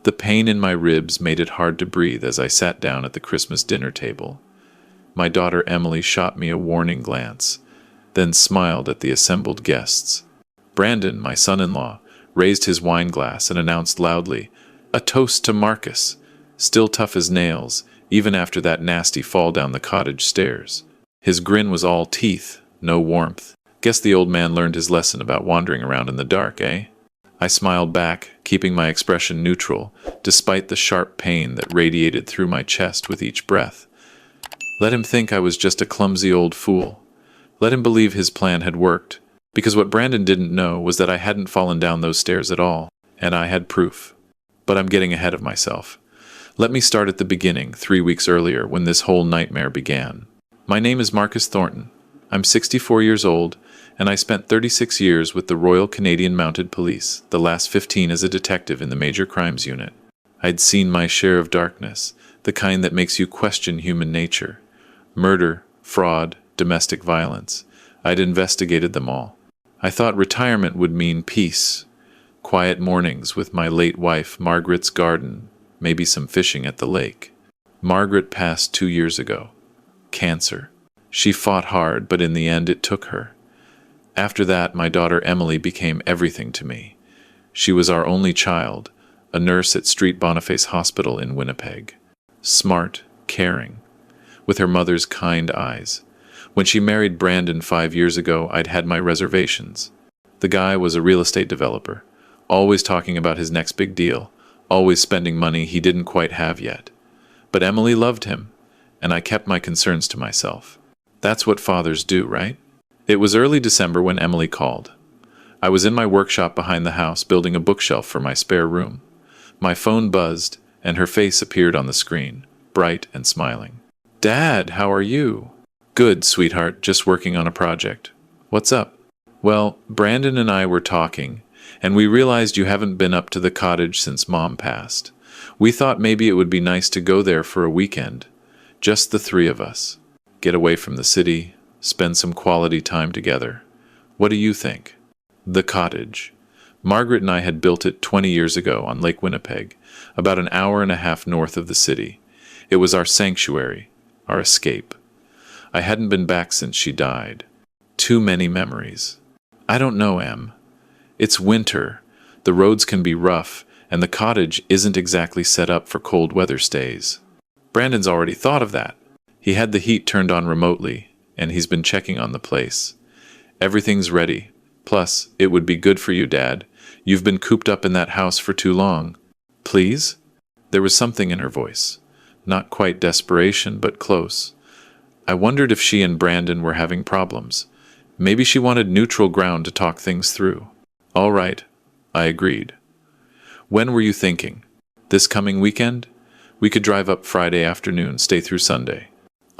The pain in my ribs made it hard to breathe as I sat down at the Christmas dinner table. My daughter Emily shot me a warning glance, then smiled at the assembled guests. Brandon, my son-in-law, raised his wine glass and announced loudly, "A toast to Marcus, still tough as nails, even after that nasty fall down the cottage stairs." His grin was all teeth, no warmth. Guess the old man learned his lesson about wandering around in the dark, eh? I smiled back, keeping my expression neutral, despite the sharp pain that radiated through my chest with each breath. Let him think I was just a clumsy old fool. Let him believe his plan had worked, because what Brandon didn't know was that I hadn't fallen down those stairs at all, and I had proof. But I'm getting ahead of myself. Let me start at the beginning, 3 weeks earlier, when this whole nightmare began. My name is Marcus Thornton. I'm 64 years old, and I spent 36 years with the Royal Canadian Mounted Police, the last 15 as a detective in the Major Crimes Unit. I'd seen my share of darkness, the kind that makes you question human nature. Murder, fraud, domestic violence. I'd investigated them all. I thought retirement would mean peace, quiet mornings with my late wife, Margaret's garden, maybe some fishing at the lake. Margaret passed 2 years ago. Cancer. She fought hard, but in the end it took her. After that, my daughter Emily became everything to me. She was our only child, a nurse at Street Boniface Hospital in Winnipeg. Smart, caring, with her mother's kind eyes. When she married Brandon 5 years ago, I'd had my reservations. The guy was a real estate developer, always talking about his next big deal, always spending money he didn't quite have yet. But Emily loved him, and I kept my concerns to myself. That's what fathers do, right? It was early December when Emily called. I was in my workshop behind the house building a bookshelf for my spare room. My phone buzzed, and her face appeared on the screen, bright and smiling. "Dad, how are you?" "Good, sweetheart, just working on a project." "What's up?" "Well, Brandon and I were talking, and we realized you haven't been up to the cottage since Mom passed. We thought maybe it would be nice to go there for a weekend. Just the 3 of us. Get away from the city, spend some quality time together. What do you think?" The cottage. Margaret and I had built it 20 years ago on Lake Winnipeg, about an hour and a half north of the city. It was our sanctuary, our escape. I hadn't been back since she died. Too many memories. "I don't know, Em. It's winter. The roads can be rough, and the cottage isn't exactly set up for cold weather stays." Brandon's already thought of that. He had the heat turned on remotely, and he's been checking on the place. "Everything's ready. Plus, it would be good for you, Dad. You've been cooped up in that house for too long." "Please?" There was something in her voice. Not quite desperation, but close. I wondered if she and Brandon were having problems. Maybe she wanted neutral ground to talk things through. "All right," I agreed. "When were you thinking? This coming weekend? We could drive up Friday afternoon, stay through Sunday.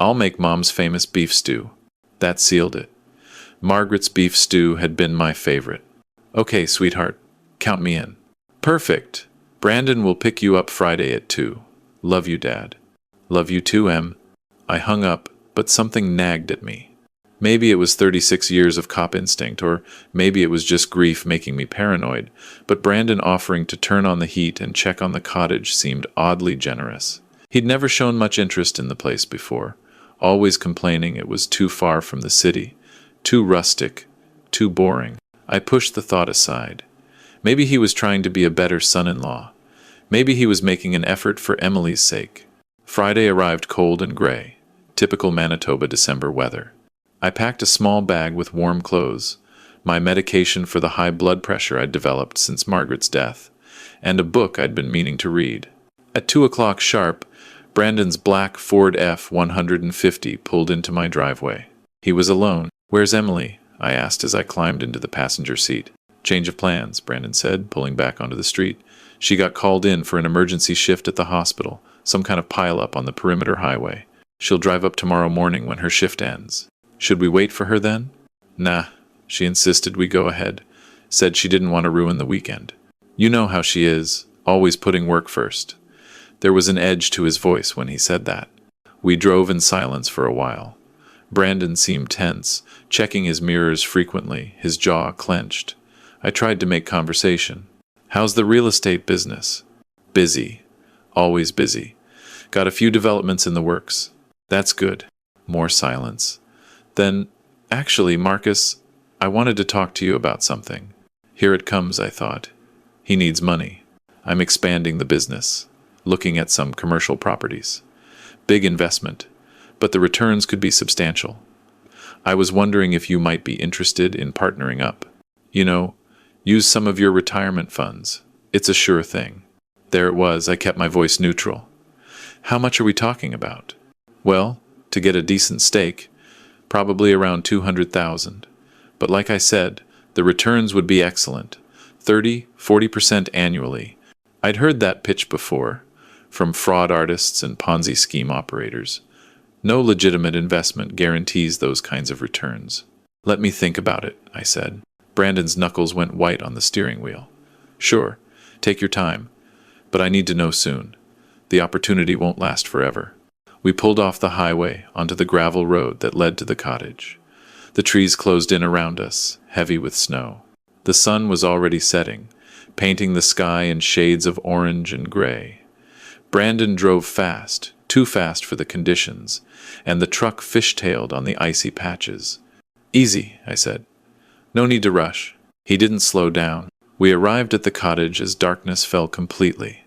I'll make Mom's famous beef stew." That sealed it. Margaret's beef stew had been my favorite. "Okay, sweetheart, count me in." "Perfect. Brandon will pick you up Friday at 2. Love you, Dad." "Love you too, Em." I hung up, but something nagged at me. Maybe it was 36 years of cop instinct, or maybe it was just grief making me paranoid, but Brandon offering to turn on the heat and check on the cottage seemed oddly generous. He'd never shown much interest in the place before, always complaining it was too far from the city, too rustic, too boring. I pushed the thought aside. Maybe he was trying to be a better son-in-law. Maybe he was making an effort for Emily's sake. Friday arrived cold and gray, typical Manitoba December weather. I packed a small bag with warm clothes, my medication for the high blood pressure I'd developed since Margaret's death, and a book I'd been meaning to read. At 2 o'clock sharp, Brandon's black Ford F-150 pulled into my driveway. He was alone. "Where's Emily?" I asked as I climbed into the passenger seat. "Change of plans," Brandon said, pulling back onto the street. "She got called in for an emergency shift at the hospital, some kind of pile-up on the perimeter highway. She'll drive up tomorrow morning when her shift ends." "Should we wait for her then?" "Nah." She insisted we go ahead. Said she didn't want to ruin the weekend. "You know how she is, always putting work first." There was an edge to his voice when he said that. We drove in silence for a while. Brandon seemed tense, checking his mirrors frequently, his jaw clenched. I tried to make conversation. "How's the real estate business?" Busy. Always busy. Got a few developments in the works. That's good. More silence. Then, actually, Marcus, I wanted to talk to you about something. Here it comes, I thought. He needs money. I'm expanding the business, looking at some commercial properties. Big investment, but the returns could be substantial. I was wondering if you might be interested in partnering up. You know, use some of your retirement funds. It's a sure thing. There it was, I kept my voice neutral. How much are we talking about? Well, to get a decent stake, probably around 200,000. But like I said, the returns would be excellent. 30–40% annually. I'd heard that pitch before, from fraud artists and Ponzi scheme operators. No legitimate investment guarantees those kinds of returns. Let me think about it, I said. Brandon's knuckles went white on the steering wheel. Sure, take your time, but I need to know soon. The opportunity won't last forever. We pulled off the highway onto the gravel road that led to the cottage. The trees closed in around us, heavy with snow. The sun was already setting, painting the sky in shades of orange and gray. Brandon drove fast, too fast for the conditions, and the truck fishtailed on the icy patches. Easy, I said. No need to rush. He didn't slow down. We arrived at the cottage as darkness fell completely.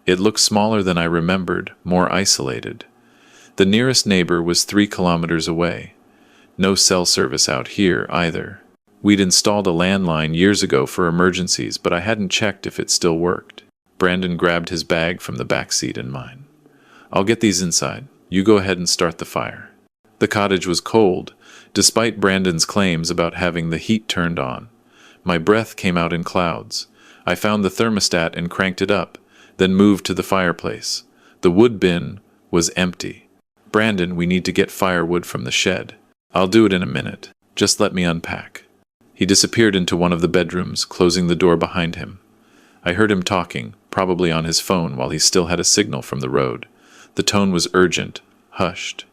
It looked smaller than I remembered, more isolated. The nearest neighbor was 3 kilometers away. No cell service out here, either. We'd installed a landline years ago for emergencies, but I hadn't checked if it still worked. Brandon grabbed his bag from the back seat and mine. I'll get these inside. You go ahead and start the fire. The cottage was cold, despite Brandon's claims about having the heat turned on. My breath came out in clouds. I found the thermostat and cranked it up, then moved to the fireplace. The wood bin was empty. Brandon, we need to get firewood from the shed. I'll do it in a minute. Just let me unpack. He disappeared into one of the bedrooms, closing the door behind him. I heard him talking, probably on his phone while he still had a signal from the road. The tone was urgent, hushed.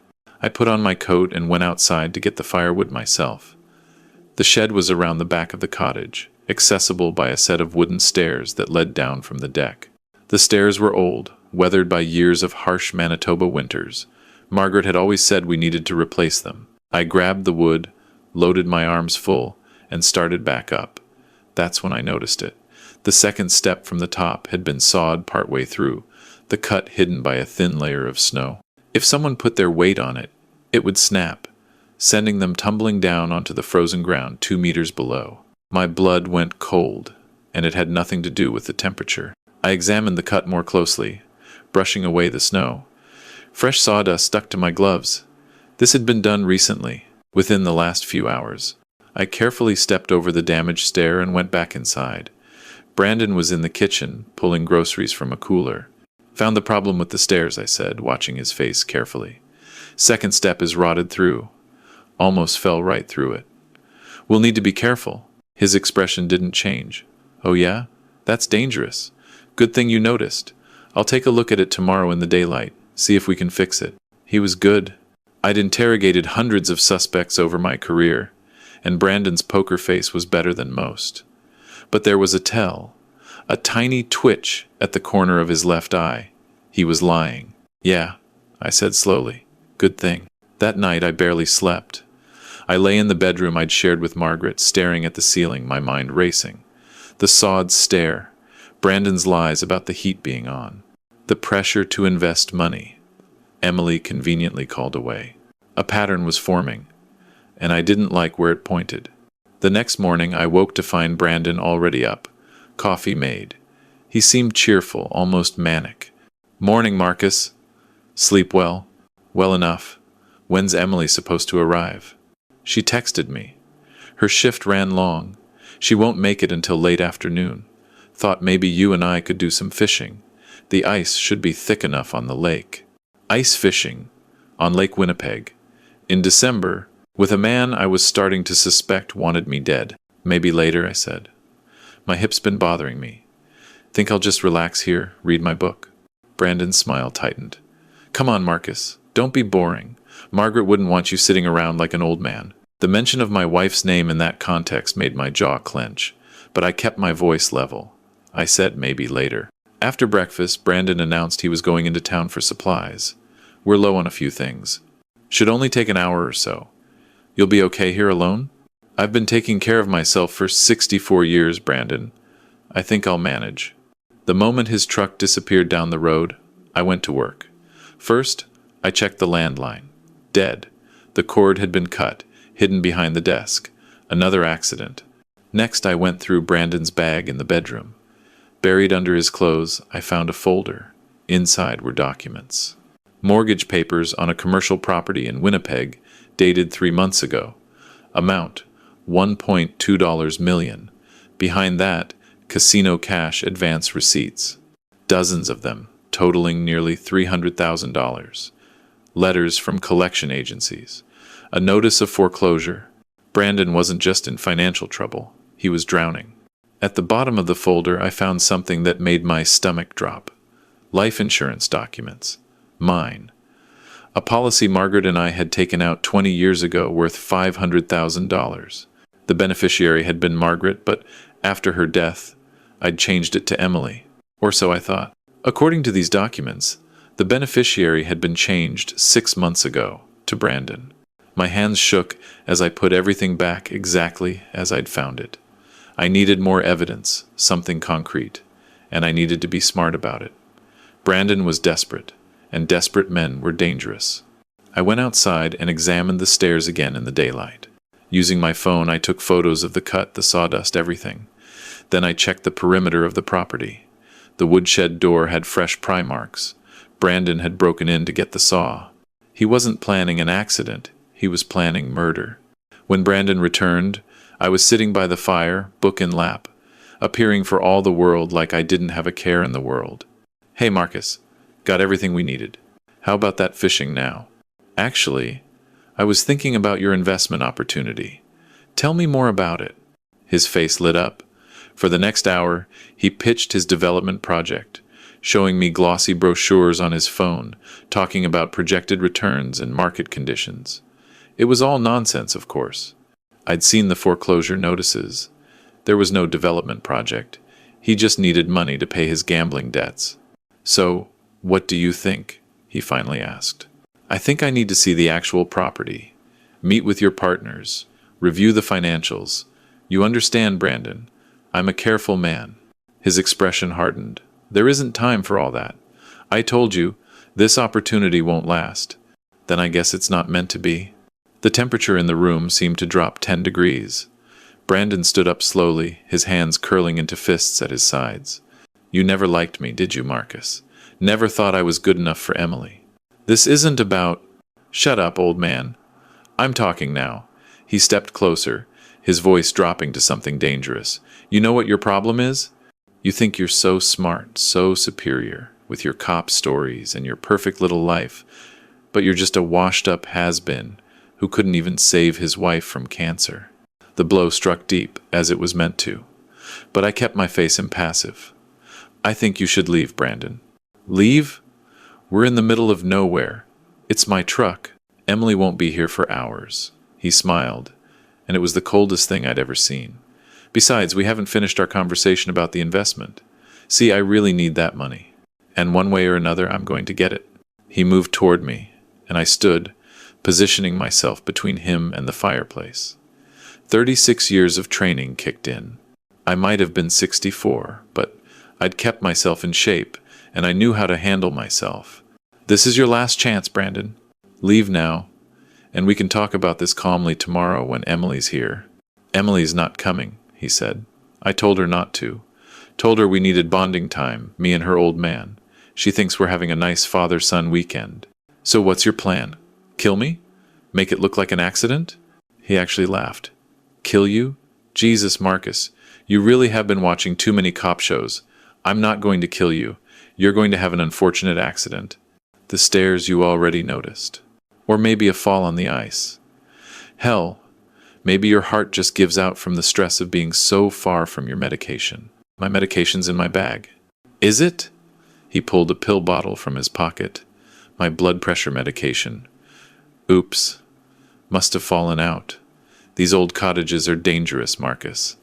I put on my coat and went outside to get the firewood myself. The shed was around the back of the cottage, accessible by a set of wooden stairs that led down from the deck. The stairs were old, weathered by years of harsh Manitoba winters. Margaret had always said we needed to replace them. I grabbed the wood, loaded my arms full, and started back up. That's when I noticed it. The second step from the top had been sawed partway through, the cut hidden by a thin layer of snow. If someone put their weight on it, it would snap, sending them tumbling down onto the frozen ground 2 meters below. My blood went cold, and it had nothing to do with the temperature. I examined the cut more closely, brushing away the snow. Fresh sawdust stuck to my gloves. This had been done recently, within the last few hours. I carefully stepped over the damaged stair and went back inside. Brandon was in the kitchen, pulling groceries from a cooler. Found the problem with the stairs, I said, watching his face carefully. Second step is rotted through. Almost fell right through it. We'll need to be careful. His expression didn't change. Oh yeah? That's dangerous. Good thing you noticed. I'll take a look at it tomorrow in the daylight, see if we can fix it. He was good. I'd interrogated hundreds of suspects over my career, and Brandon's poker face was better than most. But there was a tell, a tiny twitch at the corner of his left eye. He was lying. Yeah, I said slowly. Good thing. That night I barely slept. I lay in the bedroom I'd shared with Margaret, staring at the ceiling, my mind racing. The sawed stare, Brandon's lies about the heat being on, the pressure to invest money. Emily conveniently called away. A pattern was forming, and I didn't like where it pointed. The next morning I woke to find Brandon already up, coffee made. He seemed cheerful, almost manic. Morning, Marcus. Sleep well? Well enough. When's Emily supposed to arrive? She texted me. Her shift ran long. She won't make it until late afternoon. Thought maybe you and I could do some fishing. The ice should be thick enough on the lake. Ice fishing on Lake Winnipeg. In December, with a man I was starting to suspect wanted me dead. Maybe later, I said. My hip's been bothering me. Think I'll just relax here, read my book? Brandon's smile tightened. Come on, Marcus. Don't be boring. Margaret wouldn't want you sitting around like an old man. The mention of my wife's name in that context made my jaw clench, but I kept my voice level. I said maybe later. After breakfast, Brandon announced he was going into town for supplies. We're low on a few things. Should only take an hour or so. You'll be okay here alone? I've been taking care of myself for 64 years, Brandon. I think I'll manage. The moment his truck disappeared down the road, I went to work. First, I checked the landline. Dead. The cord had been cut, hidden behind the desk. Another accident. Next, I went through Brandon's bag in the bedroom. Buried under his clothes, I found a folder. Inside were documents. Mortgage papers on a commercial property in Winnipeg, dated 3 months ago. Amount, $1.2 million. Behind that, casino cash advance receipts. Dozens of them, totaling nearly $300,000. Letters from collection agencies. A notice of foreclosure. Brandon wasn't just in financial trouble. He was drowning. At the bottom of the folder, I found something that made my stomach drop. Life insurance documents. Mine. A policy Margaret and I had taken out 20 years ago worth $500,000. The beneficiary had been Margaret, but after her death, I'd changed it to Emily. Or so I thought. According to these documents, the beneficiary had been changed 6 months ago to Brandon. My hands shook as I put everything back exactly as I'd found it. I needed more evidence, something concrete, and I needed to be smart about it. Brandon was desperate, and desperate men were dangerous. I went outside and examined the stairs again in the daylight. Using my phone, I took photos of the cut, the sawdust, everything. Then I checked the perimeter of the property. The woodshed door had fresh pry marks. Brandon had broken in to get the saw. He wasn't planning an accident. He was planning murder. When Brandon returned, I was sitting by the fire, book in lap, appearing for all the world like I didn't have a care in the world. Hey, Marcus, got everything we needed. How about that fishing now? Actually, I was thinking about your investment opportunity. Tell me more about it. His face lit up. For the next hour, he pitched his development project, showing me glossy brochures on his phone, talking about projected returns and market conditions. It was all nonsense, of course. I'd seen the foreclosure notices. There was no development project. He just needed money to pay his gambling debts. So, what do you think? He finally asked. I think I need to see the actual property. Meet with your partners. Review the financials. You understand, Brandon. I'm a careful man. His expression hardened. There isn't time for all that. I told you, this opportunity won't last. Then I guess it's not meant to be. The temperature in the room seemed to drop 10 degrees. Brandon stood up slowly, his hands curling into fists at his sides. You never liked me, did you, Marcus? Never thought I was good enough for Emily. This isn't about... Shut up, old man. I'm talking now. He stepped closer, his voice dropping to something dangerous. You know what your problem is? You think you're so smart, so superior, with your cop stories and your perfect little life, but you're just a washed-up has-been who couldn't even save his wife from cancer. The blow struck deep, as it was meant to. But I kept my face impassive. I think you should leave, Brandon. Leave? We're in the middle of nowhere. It's my truck. Emily won't be here for hours. He smiled, and it was the coldest thing I'd ever seen. Besides, we haven't finished our conversation about the investment. See, I really need that money. And one way or another, I'm going to get it. He moved toward me, and I stood, positioning myself between him and the fireplace. 36 years of training kicked in. I might have been 64, but I'd kept myself in shape, and I knew how to handle myself. This is your last chance, Brandon. Leave now, and we can talk about this calmly tomorrow when Emily's here. Emily's not coming, he said. I told her not to. Told her we needed bonding time, me and her old man. She thinks we're having a nice father-son weekend. So what's your plan? Kill me? Make it look like an accident? He actually laughed. Kill you? Jesus, Marcus, you really have been watching too many cop shows. I'm not going to kill you. You're going to have an unfortunate accident. The stairs you already noticed. Or maybe a fall on the ice. Hell, maybe your heart just gives out from the stress of being so far from your medication. My medication's in my bag. Is it? He pulled a pill bottle from his pocket. My blood pressure medication. Oops. Must have fallen out. These old cottages are dangerous, Marcus.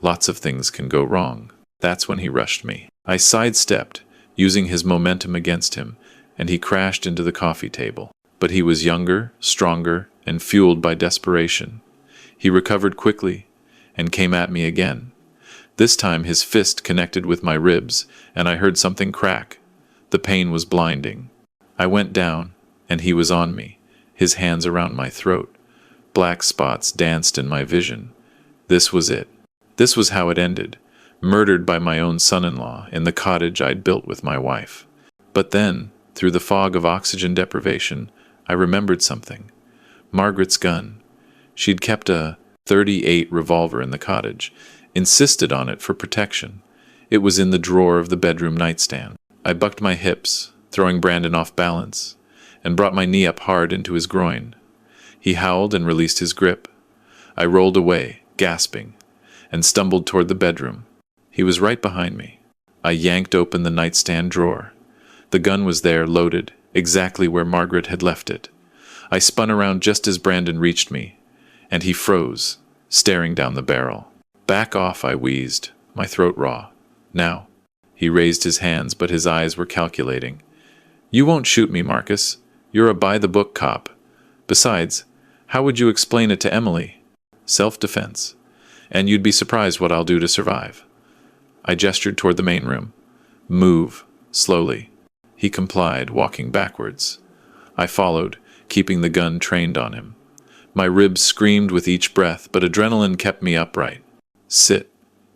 Lots of things can go wrong. That's when he rushed me. I sidestepped, using his momentum against him, and he crashed into the coffee table. But he was younger, stronger, and fueled by desperation. He recovered quickly and came at me again. This time his fist connected with my ribs, and I heard something crack. The pain was blinding. I went down, and he was on me, his hands around my throat. Black spots danced in my vision. This was it. This was how it ended. Murdered by my own son-in-law in the cottage I'd built with my wife. But then, through the fog of oxygen deprivation, I remembered something. Margaret's gun. She'd kept a .38 revolver in the cottage, insisted on it for protection. It was in the drawer of the bedroom nightstand. I bucked my hips, throwing Brandon off balance, and brought my knee up hard into his groin. He howled and released his grip. I rolled away, gasping, and stumbled toward the bedroom. He was right behind me. I yanked open the nightstand drawer. The gun was there, loaded, exactly where Margaret had left it. I spun around just as Brandon reached me, and he froze, staring down the barrel. "Back off," I wheezed, my throat raw. "Now." He raised his hands, but his eyes were calculating. "You won't shoot me, Marcus. You're a by-the-book cop. Besides, how would you explain it to Emily? Self-defense. And you'd be surprised what I'll do to survive." I gestured toward the main room. "Move, slowly." He complied, walking backwards. I followed, keeping the gun trained on him. My ribs screamed with each breath, but adrenaline kept me upright. "Sit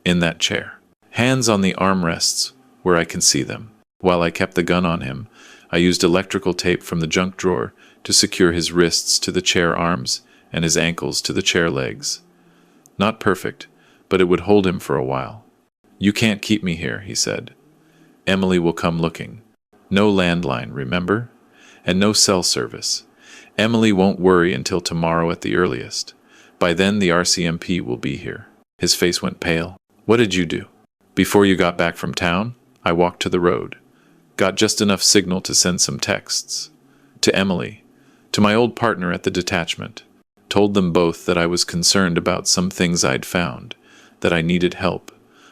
in that chair. Hands on the armrests where I can see them." While I kept the gun on him, I used electrical tape from the junk drawer to secure his wrists to the chair arms and his ankles to the chair legs. Not perfect, but it would hold him for a while. "You can't keep me here," he said. "Emily will come looking. No landline, remember? And no cell service. Emily won't worry until tomorrow at the earliest. By then the RCMP will be here." His face went pale. "What did you do?" "Before you got back from town, I walked to the road. Got just enough signal to send some texts. To Emily. To my old partner at the detachment. Told them both that I was concerned about some things I'd found. That I needed help.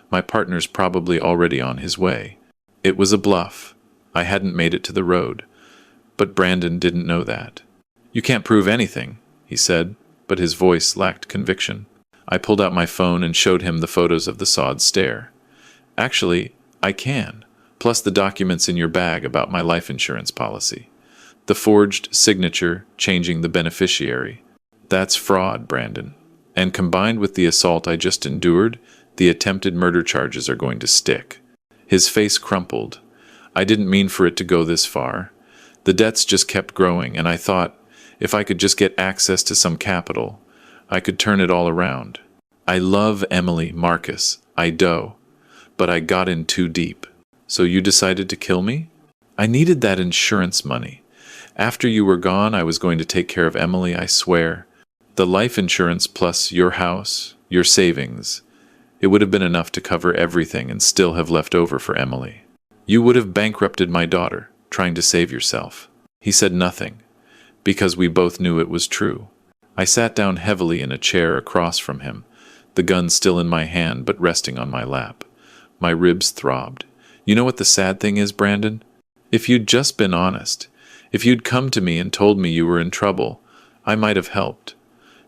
My partner's probably already on his way. It was a bluff. I hadn't made it to the road. But Brandon didn't know that. "You can't prove anything," he said, but his voice lacked conviction. I pulled out my phone and showed him the photos of the sod stair. "Actually, I can, plus the documents in your bag about my life insurance policy. The forged signature changing the beneficiary. That's fraud, Brandon. And combined with the assault I just endured, the attempted murder charges are going to stick." His face crumpled. "I didn't mean for it to go this far. The debts just kept growing, and I thought, if I could just get access to some capital, I could turn it all around. I love Emily, Marcus, I do. But I got in too deep." "So you decided to kill me?" "I needed that insurance money. After you were gone, I was going to take care of Emily, I swear. The life insurance plus your house, your savings. It would have been enough to cover everything and still have left over for Emily. You would have bankrupted my daughter, trying to save yourself." He said nothing, because we both knew it was true. I sat down heavily in a chair across from him, the gun still in my hand but resting on my lap. My ribs throbbed. "You know what the sad thing is, Brandon? If you'd just been honest, if you'd come to me and told me you were in trouble, I might have helped.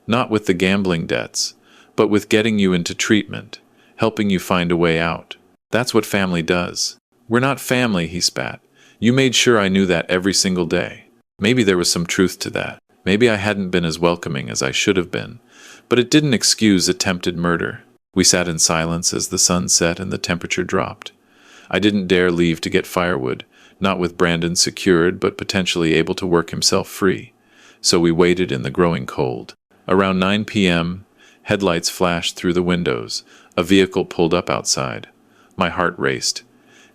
Not with the gambling debts, but with getting you into treatment, helping you find a way out. That's what family does." "We're not family," he spat. "You made sure I knew that every single day." Maybe there was some truth to that. Maybe I hadn't been as welcoming as I should have been, but it didn't excuse attempted murder. We sat in silence as the sun set and the temperature dropped. I didn't dare leave to get firewood, not with Brandon secured but potentially able to work himself free. So we waited in the growing cold. Around 9 p.m., headlights flashed through the windows. A vehicle pulled up outside. My heart raced.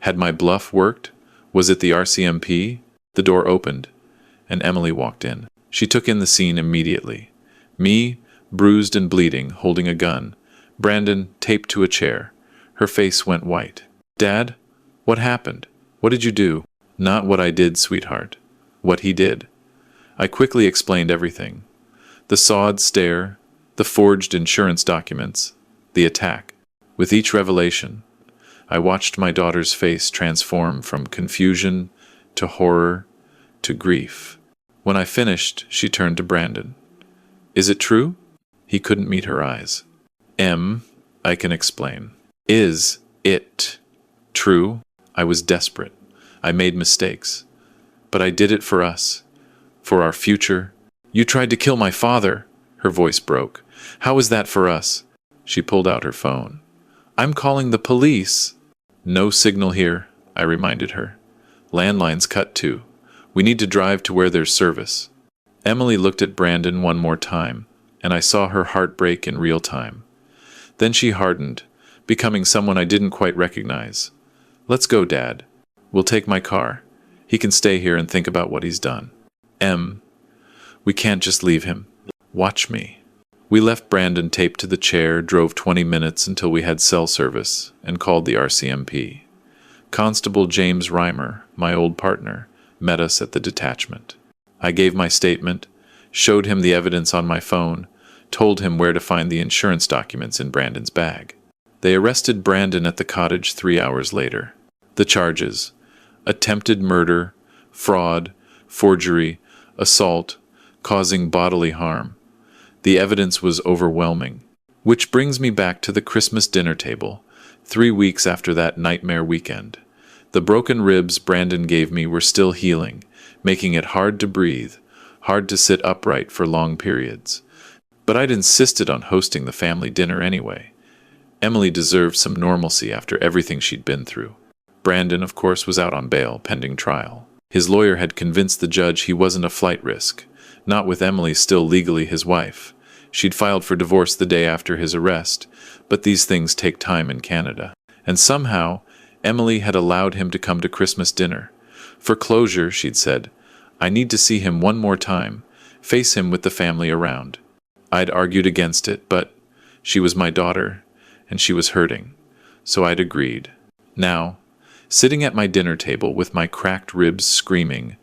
Had my bluff worked? Was it the RCMP? The door opened, and Emily walked in. She took in the scene immediately. Me, bruised and bleeding, holding a gun. Brandon, taped to a chair. Her face went white. "Dad? What happened? What did you do?" "Not what I did, sweetheart. What he did." I quickly explained everything. The sod stair, the forged insurance documents, the attack. With each revelation, I watched my daughter's face transform from confusion to horror to grief. When I finished, she turned to Brandon. Is it true? He couldn't meet her eyes. I can explain. Is it true? I was desperate. I made mistakes. But I did it for us. For our future. You tried to kill my father. Her voice broke. How is that for us? She pulled out her phone. I'm calling the police. No signal here, I reminded her. Landline's cut too. We need to drive to where there's service. Emily looked at Brandon one more time, and I saw her heart break in real time. Then she hardened, becoming someone I didn't quite recognize. Let's go, Dad. We'll take my car. He can stay here and think about what he's done. We can't just leave him. Watch me. We left Brandon taped to the chair, drove 20 minutes until we had cell service, and called the RCMP. Constable James Reimer, my old partner, met us at the detachment. I gave my statement, showed him the evidence on my phone, told him where to find the insurance documents in Brandon's bag. They arrested Brandon at the cottage 3 hours later. The charges: attempted murder, fraud, forgery, assault, causing bodily harm. The evidence was overwhelming. Which brings me back to the Christmas dinner table, 3 weeks after that nightmare weekend. The broken ribs Brandon gave me were still healing, making it hard to breathe, hard to sit upright for long periods. But I'd insisted on hosting the family dinner anyway. Emily deserved some normalcy after everything she'd been through. Brandon, of course, was out on bail, pending trial. His lawyer had convinced the judge he wasn't a flight risk, not with Emily still legally his wife. She'd filed for divorce the day after his arrest, but these things take time in Canada. And somehow, Emily had allowed him to come to Christmas dinner. For closure, she'd said, I need to see him one more time, face him with the family around. I'd argued against it, but she was my daughter, and she was hurting, so I'd agreed. Now, sitting at my dinner table with my cracked ribs screaming,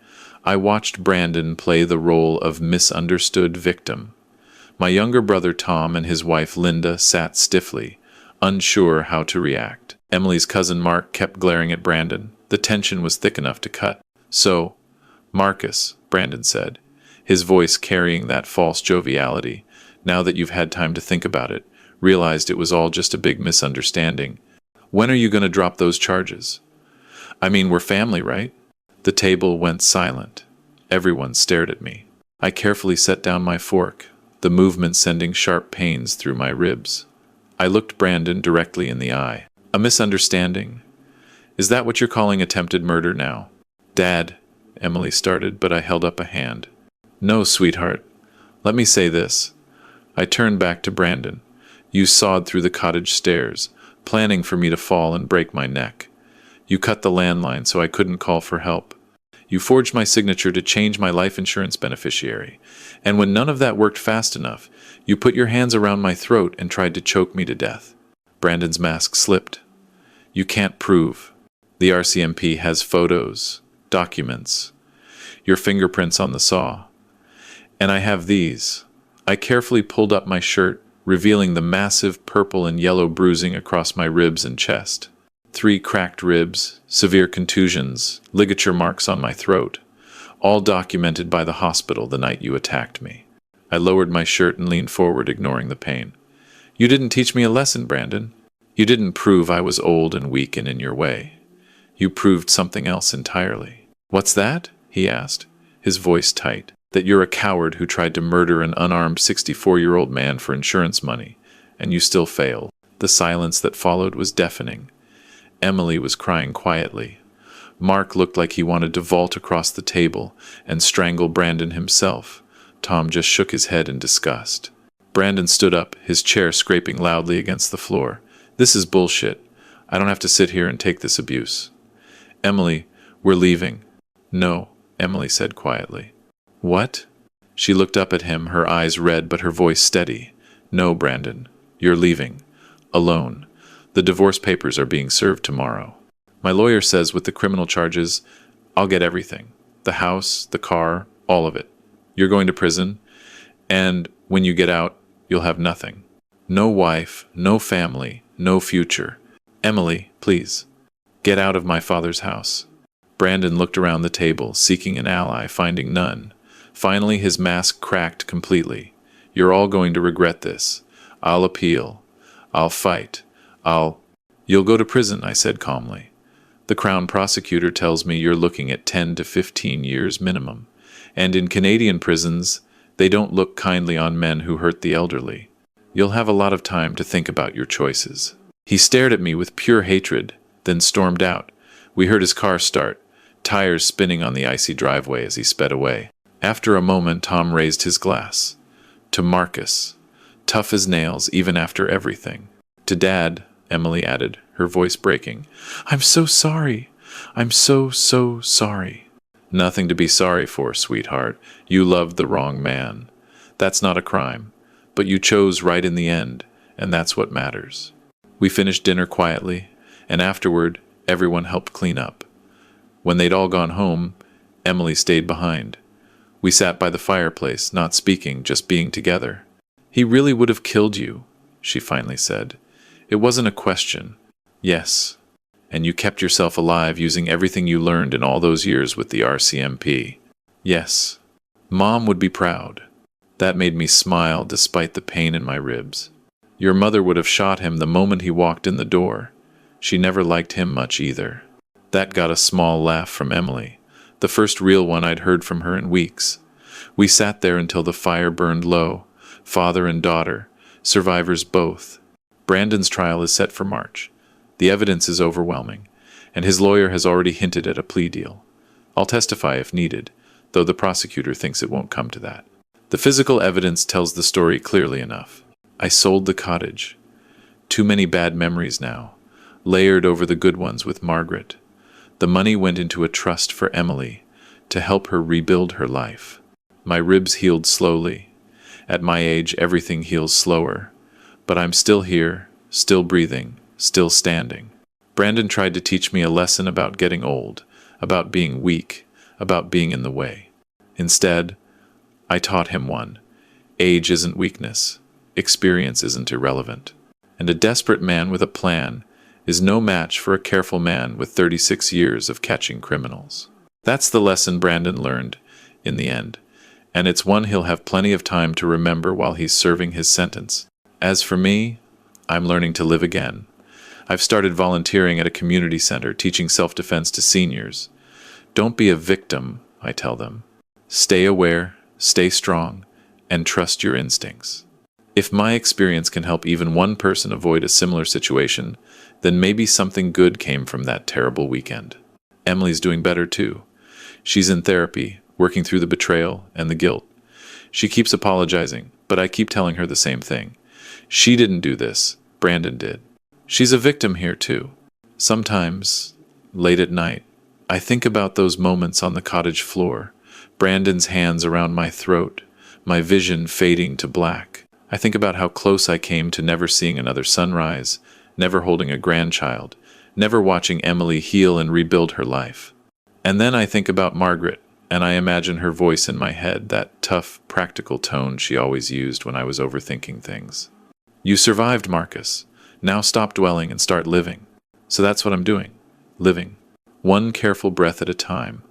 I watched Brandon play the role of misunderstood victim. My younger brother Tom and his wife Linda sat stiffly, unsure how to react. Emily's cousin Mark kept glaring at Brandon. The tension was thick enough to cut. So, Marcus, Brandon said, his voice carrying that false joviality, now that you've had time to think about it, realized it was all just a big misunderstanding. When are you going to drop those charges? I mean, we're family, right? The table went silent. Everyone stared at me. I carefully set down my fork, the movement sending sharp pains through my ribs. I looked Brandon directly in the eye. A misunderstanding? Is that what you're calling attempted murder now? Dad, Emily started, but I held up a hand. No, sweetheart. Let me say this. I turned back to Brandon. You sawed through the cottage stairs, planning for me to fall and break my neck. You cut the landline so I couldn't call for help. You forged my signature to change my life insurance beneficiary. And when none of that worked fast enough, you put your hands around my throat and tried to choke me to death. Brandon's mask slipped. You can't prove. The RCMP has photos, documents, your fingerprints on the saw. And I have these. I carefully pulled up my shirt, revealing the massive purple and yellow bruising across my ribs and chest. 3 cracked ribs, severe contusions, ligature marks on my throat, all documented by the hospital the night you attacked me. I lowered my shirt and leaned forward, ignoring the pain. You didn't teach me a lesson, Brandon. You didn't prove I was old and weak and in your way. You proved something else entirely. What's that? He asked, his voice tight. That you're a coward who tried to murder an unarmed 64-year-old man for insurance money, and you still failed. The silence that followed was deafening. Emily was crying quietly. Mark looked like he wanted to vault across the table and strangle Brandon himself. Tom just shook his head in disgust. Brandon stood up, his chair scraping loudly against the floor. This is bullshit. I don't have to sit here and take this abuse. Emily, we're leaving. No, Emily said quietly. What? She looked up at him, her eyes red but her voice steady. No, Brandon, you're leaving. Alone. The divorce papers are being served tomorrow. My lawyer says with the criminal charges, I'll get everything. The house, the car, all of it. You're going to prison, and when you get out, you'll have nothing. No wife, no family, no future. Emily, please, get out of my father's house. Brandon looked around the table, seeking an ally, finding none. Finally, his mask cracked completely. You're all going to regret this. I'll appeal. I'll fight. You'll go to prison, I said calmly. The Crown prosecutor tells me you're looking at 10 to 15 years minimum. And in Canadian prisons, they don't look kindly on men who hurt the elderly. You'll have a lot of time to think about your choices. He stared at me with pure hatred, then stormed out. We heard his car start, tires spinning on the icy driveway as he sped away. After a moment, Tom raised his glass. To Marcus, tough as nails even after everything. To Dad, Emily added, her voice breaking. I'm so sorry. I'm so sorry. Nothing to be sorry for, sweetheart. You loved the wrong man. That's not a crime. But you chose right in the end, and that's what matters. We finished dinner quietly, and afterward, everyone helped clean up. When they'd all gone home, Emily stayed behind. We sat by the fireplace, not speaking, just being together. He really would have killed you, she finally said. It wasn't a question. Yes. And you kept yourself alive using everything you learned in all those years with the RCMP. Yes. Mom would be proud. That made me smile despite the pain in my ribs. Your mother would have shot him the moment he walked in the door. She never liked him much either. That got a small laugh from Emily, the first real one I'd heard from her in weeks. We sat there until the fire burned low, father and daughter, survivors both. Brandon's trial is set for March. The evidence is overwhelming, and his lawyer has already hinted at a plea deal. I'll testify if needed, though the prosecutor thinks it won't come to that. The physical evidence tells the story clearly enough. I sold the cottage. Too many bad memories now, layered over the good ones with Margaret. The money went into a trust for Emily, to help her rebuild her life. My ribs healed slowly. At my age, everything heals slower. But I'm still here, still breathing, still standing. Brandon tried to teach me a lesson about getting old, about being weak, about being in the way. Instead, I taught him one. Age isn't weakness. Experience isn't irrelevant. And a desperate man with a plan is no match for a careful man with 36 years of catching criminals. That's the lesson Brandon learned, in the end, and it's one he'll have plenty of time to remember while he's serving his sentence. As for me, I'm learning to live again. I've started volunteering at a community center, teaching self-defense to seniors. Don't be a victim, I tell them. Stay aware, stay strong, and trust your instincts. If my experience can help even one person avoid a similar situation, then maybe something good came from that terrible weekend. Emily's doing better too. She's in therapy, working through the betrayal and the guilt. She keeps apologizing, but I keep telling her the same thing. She didn't do this, Brandon did. She's a victim here too. Sometimes, late at night, I think about those moments on the cottage floor, Brandon's hands around my throat, my vision fading to black. I think about how close I came to never seeing another sunrise, never holding a grandchild, never watching Emily heal and rebuild her life. And then I think about Margaret, and I imagine her voice in my head, that tough, practical tone she always used when I was overthinking things. You survived, Marcus. Now stop dwelling and start living. So that's what I'm doing. Living. One careful breath at a time,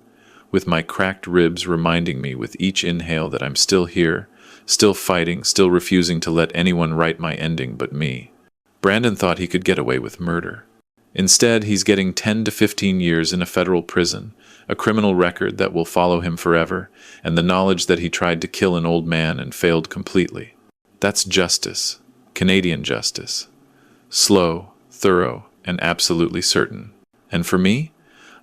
with my cracked ribs reminding me with each inhale that I'm still here, still fighting, still refusing to let anyone write my ending but me. Brandon thought he could get away with murder. Instead, he's getting 10 to 15 years in a federal prison, a criminal record that will follow him forever, and the knowledge that he tried to kill an old man and failed completely. That's justice. Canadian justice. Slow, thorough, and absolutely certain. And for me,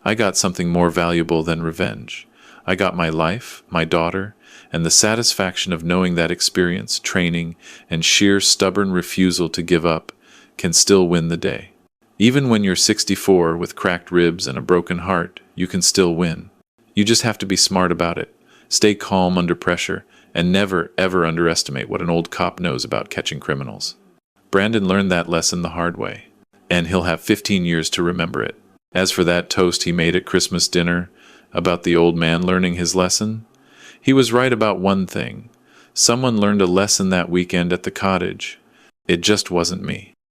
I got something more valuable than revenge. I got my life, my daughter, and the satisfaction of knowing that experience, training, and sheer stubborn refusal to give up can still win the day. Even when you're 64 with cracked ribs and a broken heart, you can still win. You just have to be smart about it, stay calm under pressure, and never, ever underestimate what an old cop knows about catching criminals. Brandon learned that lesson the hard way, and he'll have 15 years to remember it. As for that toast he made at Christmas dinner about the old man learning his lesson, he was right about one thing. Someone learned a lesson that weekend at the cottage. It just wasn't me.